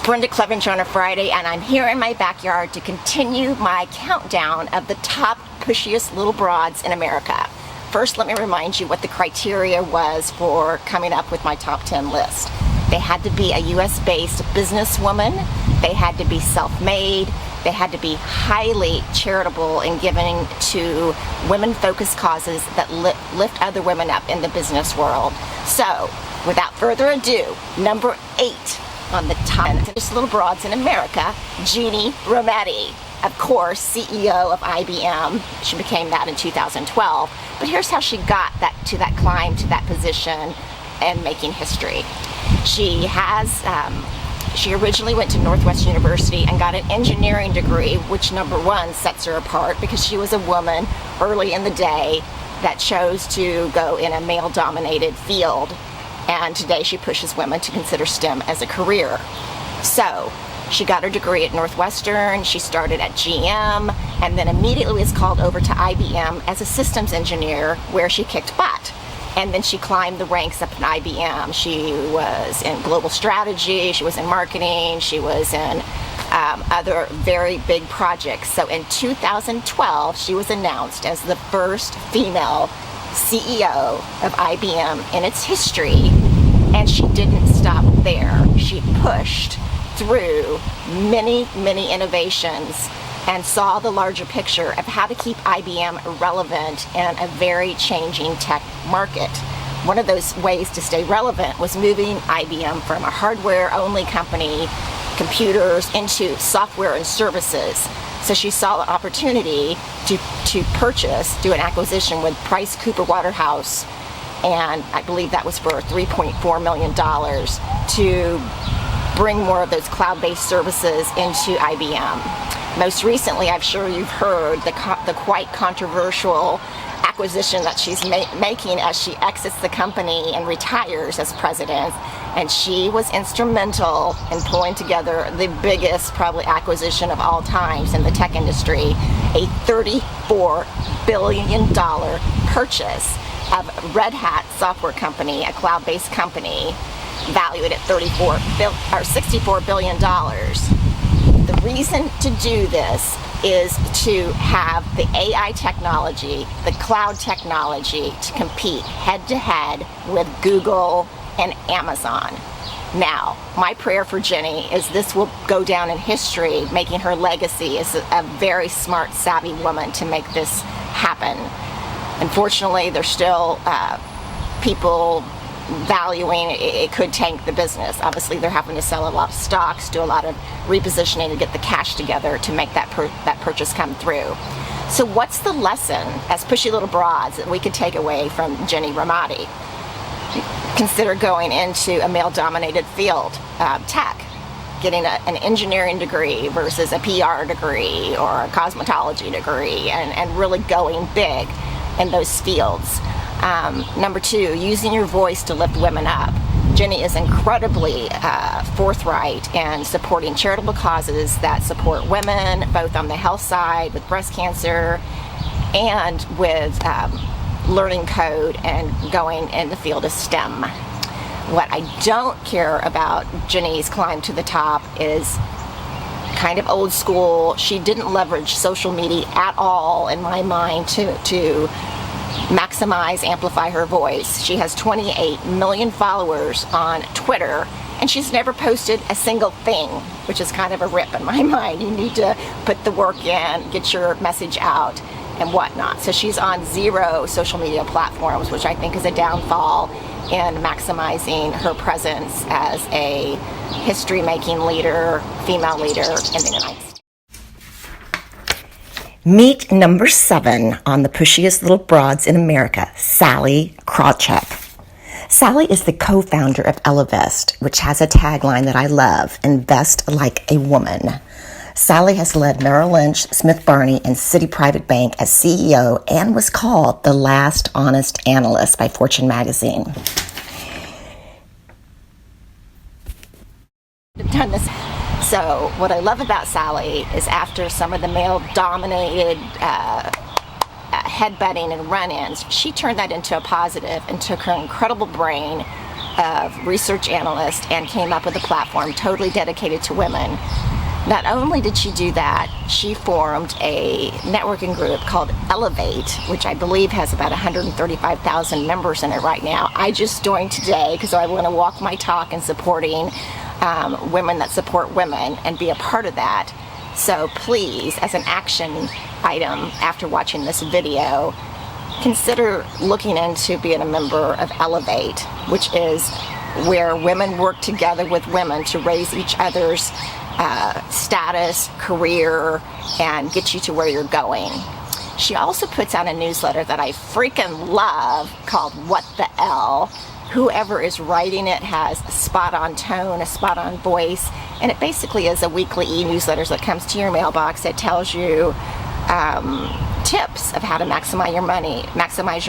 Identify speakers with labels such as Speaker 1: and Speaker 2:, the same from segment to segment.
Speaker 1: Brenda Clevenger on a Friday, and I'm here in my backyard to continue my countdown of the top pushiest little broads in America. First, let me remind you what the criteria was for coming up with my top 10 list. They had to be a US-based businesswoman, they had to be self-made, they had to be highly charitable and giving to women-focused causes that lift other women up in the business world. So, without further ado, number 8 on the top 10 little broads in America, Jeannie Rometty. Of course, CEO of IBM. She became that in 2012. But here's how she got to that climb, to that position, and making history. She originally went to Northwestern University and got an engineering degree, which number one sets her apart because she was a woman early in the day that chose to go in a male-dominated field. And today she pushes women to consider STEM as a career. So she got her degree at Northwestern, she started at GM, and then immediately was called over to IBM as a systems engineer where she kicked butt. And then she climbed the ranks up in IBM. She was in global strategy, she was in marketing, she was in other very big projects. So in 2012, she was announced as the first female CEO of IBM in its history, and she didn't stop there. She pushed through many innovations and saw the larger picture of how to keep IBM relevant in a very changing tech market. One of those ways to stay relevant was moving IBM from a hardware-only company, computers, into software and services. So she saw the opportunity to purchase, do an acquisition with Price Cooper Waterhouse, and I believe that was for $3.4 million, to bring more of those cloud-based services into IBM. Most recently, I'm sure you've heard the quite controversial acquisition that she's making as she exits the company and retires as president. And she was instrumental in pulling together the biggest, probably, acquisition of all times in the tech industry, a $34 billion purchase of Red Hat software company, a cloud-based company, valued at $64 billion. The reason to do this is to have the AI technology, the cloud technology, to compete head-to-head with Google and Amazon. Now, my prayer for Jenny is this will go down in history, making her legacy as a very smart, savvy woman to make this happen. Unfortunately, there's still people valuing it could tank the business. Obviously, they're having to sell a lot of stocks, do a lot of repositioning to get the cash together to make that purchase come through. So what's the lesson as pushy little broads that we could take away from Jeannie Rometty? Consider going into a male-dominated field, tech, getting an engineering degree versus a PR degree or a cosmetology degree, and really going big in those fields. Number 2, using your voice to lift women up. Jenny is incredibly forthright in supporting charitable causes that support women, both on the health side with breast cancer and with learning code and going in the field of STEM. What I don't care about Jenny's climb to the top is kind of old school. She didn't leverage social media at all, in my mind, to maximize, amplify her voice. She has 28 million followers on Twitter, and she's never posted a single thing, which is kind of a rip in my mind. You need to put the work in, get your message out, and whatnot. So she's on 0 social media platforms, which I think is a downfall in maximizing her presence as a history-making leader, female leader in the United States. Meet number 7 on the pushiest little broads in America, Sally Krawcheck. Sally is the co-founder of Elevest, which has a tagline that I love, invest like a woman. Sally has led Merrill Lynch, Smith Barney, and Citi Private Bank as CEO and was called the last honest analyst by Fortune magazine. I've done this. So what I love about Sally is after some of the male-dominated headbutting and run-ins, she turned that into a positive and took her incredible brain of research analysts and came up with a platform totally dedicated to women. Not only did she do that, she formed a networking group called Elevate, which I believe has about 135,000 members in it right now. I just joined today because I want to walk my talk in supporting women that support women and be a part of that. So please, as an action item after watching this video, consider looking into being a member of Elevate, which is where women work together with women to raise each other's status, career, and get you to where you're going. She also puts out a newsletter that I freaking love called What the L. Whoever is writing it has a spot on tone, a spot on voice, and it basically is a weekly e-newsletter that comes to your mailbox that tells you tips of how to maximize your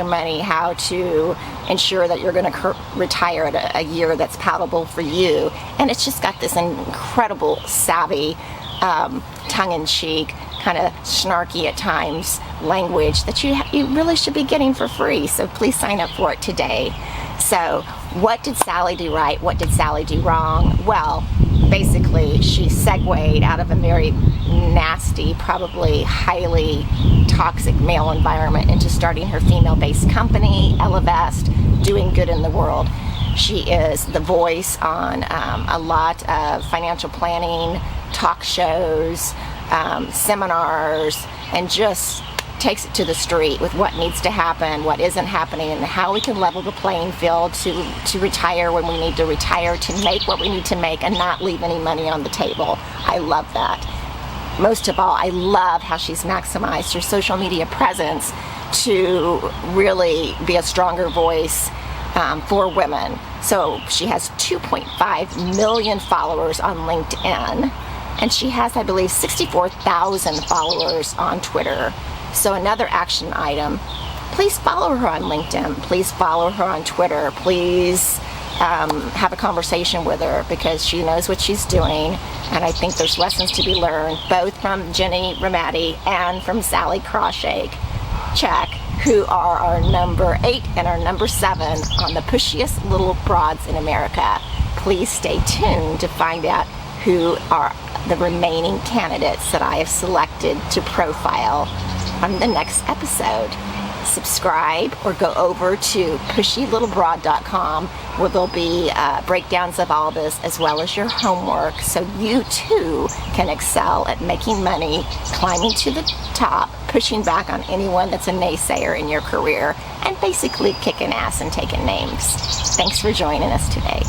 Speaker 1: money, how to ensure that you're going to retire at a year that's palatable for you. And it's just got this incredible, savvy, tongue-in-cheek, kind of snarky at times language that you really should be getting for free. So please sign up for it today. So what did Sally do right? What did Sally do wrong? Well, basically she segued out of a very nasty, probably highly toxic male environment into starting her female-based company, Elevest, doing good in the world. She is the voice on a lot of financial planning, talk shows, seminars, and just takes it to the street with what needs to happen, what isn't happening, and how we can level the playing field to retire when we need to retire, to make what we need to make and not leave any money on the table. I love that. Most of all, I love how she's maximized her social media presence to really be a stronger voice for women. So she has 2.5 million followers on LinkedIn, and she has, I believe, 64,000 followers on Twitter. So another action item, please follow her on LinkedIn, please follow her on Twitter, please have a conversation with her because she knows what she's doing, and I think there's lessons to be learned both from Jenny Rometty and from Sally Krawcheck, who are our number 8 and our number 7 on the Pushiest Little Broads in America. Please stay tuned to find out who are the remaining candidates that I have selected to profile on the next episode. Subscribe or go over to pushylittlebroad.com where there'll be breakdowns of all this as well as your homework so you too can excel at making money, climbing to the top, pushing back on anyone that's a naysayer in your career, and basically kicking ass and taking names. Thanks for joining us today.